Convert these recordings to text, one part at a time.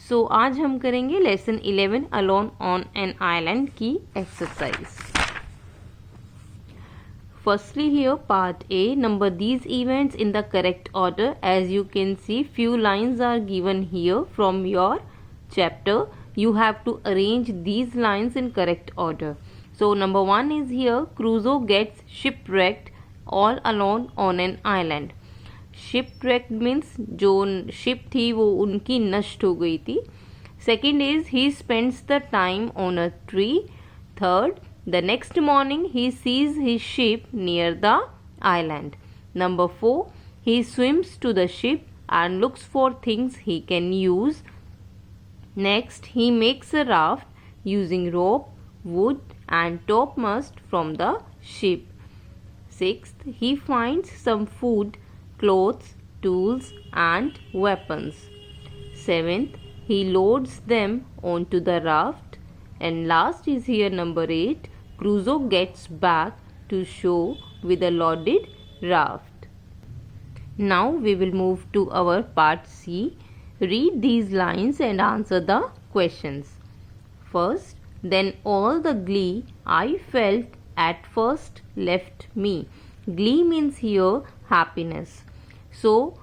सो आज हम करेंगे lesson 11 alone on an island की exercise. Firstly here part A, number these events in the correct order. As you can see, few lines are given here from your chapter. You have to arrange these lines in correct order. So number 1 is here, Crusoe gets shipwrecked all alone on an island. Shipwrecked means जो ship थी वो उनकी नष्ट हो गई थी. Second is he spends the time on a tree. Third, the next morning he sees his ship near the island. Number 4, he swims to the ship and looks for things he can use. Next, he makes a raft using rope, wood and topmast from the ship. Sixth, he finds some food, clothes, tools and weapons. Seventh, he loads them onto the raft. And last is here number 8, Crusoe gets back to shore with a loaded raft. Now we will move to our part C. Read these lines and answer the questions. First, then all the glee I felt at first left me. Glee means here happiness. So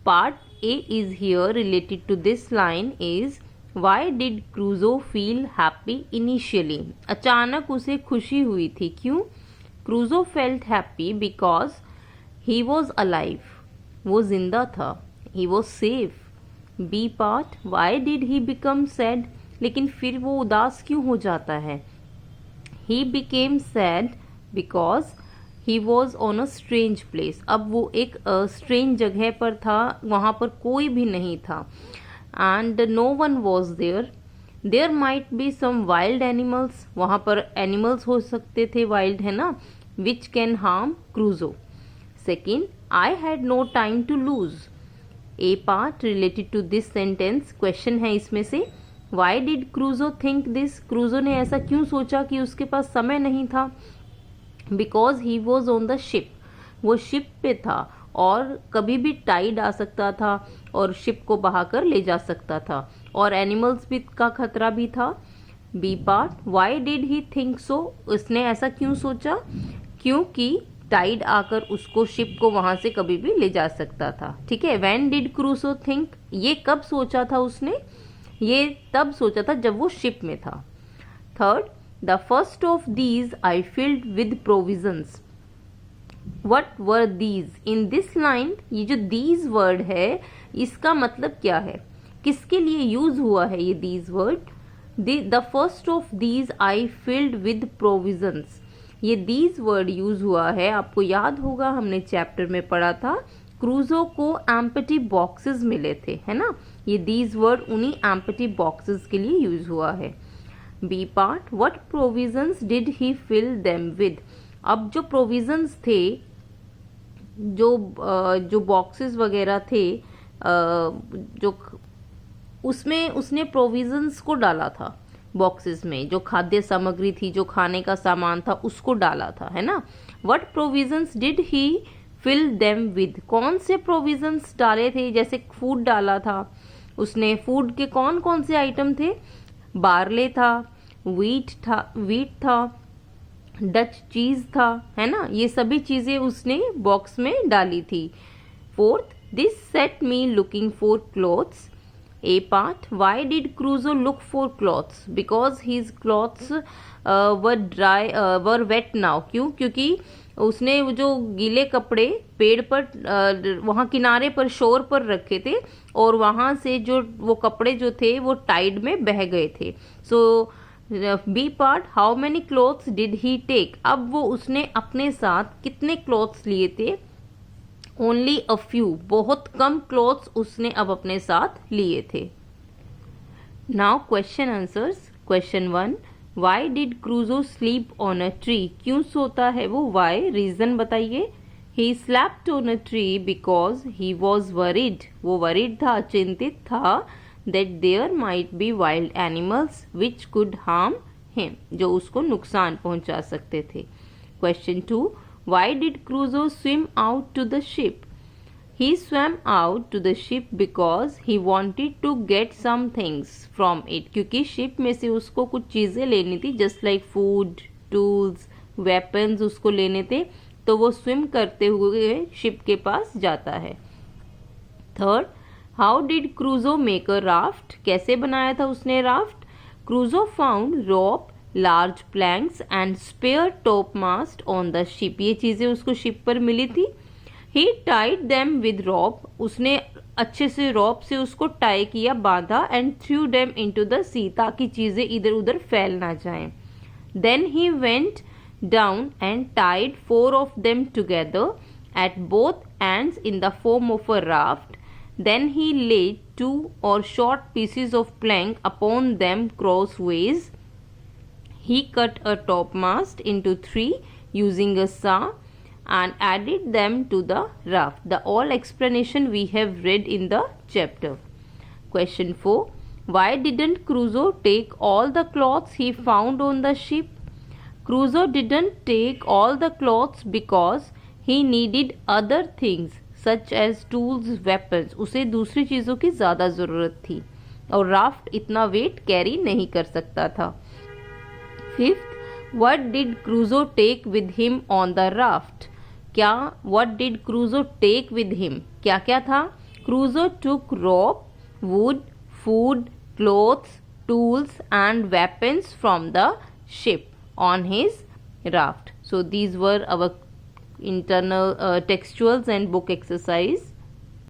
part A is here related to this line is Why did Crusoe feel happy initially? अचानक उसे खुशी हुई थी. क्यों? Crusoe felt happy because he was alive. वो जिंदा था. He was safe. B part, why did he become sad? लेकिन फिर वो उदास क्यों हो जाता है? He became sad because he was on a strange place. अब वो एक strange जगह पर था, वहाँ पर कोई भी नहीं था. And no one was there. There might be some wild animals. वहाँ पर animals हो सकते थे, wild है ना, which can harm Crusoe. Second, I had no time to lose. A part related to this sentence, question है इसमें से, Why did Crusoe think this? Crusoe ने ऐसा क्यों सोचा कि उसके पास समय नहीं था? Because he was on the ship. वो शिप पे था और कभी भी टाइड आ सकता था और शिप को बहाकर ले जा सकता था और एनिमल्स भी का खतरा भी था. B part, why did he think so? उसने ऐसा क्यों सोचा? क्योंकि टाइड आकर उसको शिप को वहां से कभी भी ले जा सकता था. ठीक है. When did Crusoe think? ये कब सोचा था उसने? ये तब सोचा था जब वो शिप में था. Third, the first of these I filled with provisions. What were these? In this line, ये जो these word है इसका मतलब क्या है? किसके लिए यूज हुआ है ये these word? The first of these I filled with provisions. ये these word यूज हुआ है. आपको याद होगा हमने चैप्टर में पढ़ा था, क्रूजो को empty boxes मिले थे, है ना. ये these word उन्हीं empty boxes के लिए यूज हुआ है. B part, what provisions did he fill them with? अब जो प्रोविजंस थे, जो बॉक्सेस वगैरह थे, जो उसमें उसने प्रोविजंस को डाला था. बॉक्सेस में जो खाद्य सामग्री थी, जो खाने का सामान था, उसको डाला था, है ना. What provisions did he fill them with? कौन से प्रोविजंस डाले थे? जैसे फूड डाला था उसने. फूड के कौन कौन से आइटम थे? बार्ले था, वीट था, डच चीज था, है ना. ये सभी चीजें उसने बॉक्स में डाली थी. Fourth, this set me looking for clothes. A part, why did क्रूजो look for clothes? Because his clothes were wait now. क्यों? क्योंकि उसने जो गीले कपड़े पेड़ पर वहाँ किनारे पर शोर पर रखे थे और वहाँ से जो वो कपड़े जो थे वो टाइड में बह गए थे. So B part, how many clothes did he take? अब वो उसने अपने साथ कितने क्लोथ्स लिए थे? Only a few. बहुत कम क्लोथ्स उसने अब अपने साथ लिए थे. Now question answers. Question 1, why did Crusoe sleep on a tree? क्यों सोता है वो? व्हाई, रीजन बताइए. He slept on a tree because he was worried. वो वरीड था, चिंतित था, that there might be wild animals which could harm him, जो उसको नुकसान पहुंचा सकते थे. Question 2, why did Crusoe swim out to the ship? He swam out to the ship because he wanted to get some things from it. क्योंकि ship में से उसको कुछ चीज़ें लेनी थी, just like food, tools, weapons उसको लेने थे, तो वो स्विम करते हुए शिप के पास जाता है. Third, how did Crusoe make a raft? कैसे बनाया था उसने raft? Crusoe found rope, large planks and spare top mast on the ship. ये चीज़ें उसको शिप पर मिली थी. He tied them with rope. उसने अच्छे से रॉप से उसको टाई किया, बांधा, and threw them into the sea, ताकि चीज़ें इधर उधर फैल ना जाएं. Then he went down and tied 4 of them together at both ends in the form of a raft. Then he laid 2 or short pieces of plank upon them crossways. He cut a topmast into 3 using a saw and added them to the raft. The all explanation we have read in the chapter. Question 4. Why didn't Crusoe take all the clothes he found on the ship? Crusoe didn't take all the clothes because he needed other things such as tools, weapons. उसे दूसरी चीज़ों की ज़्यादा ज़रूरत थी और raft इतना wait carry नहीं कर सकता था. Fifth, what did Crusoe take with him on the raft? क्या what did Crusoe take with him? क्या क्या था? Crusoe took rope, wood, food, clothes, tools and weapons from the ship on his raft. So these were our internal textuals and book exercise.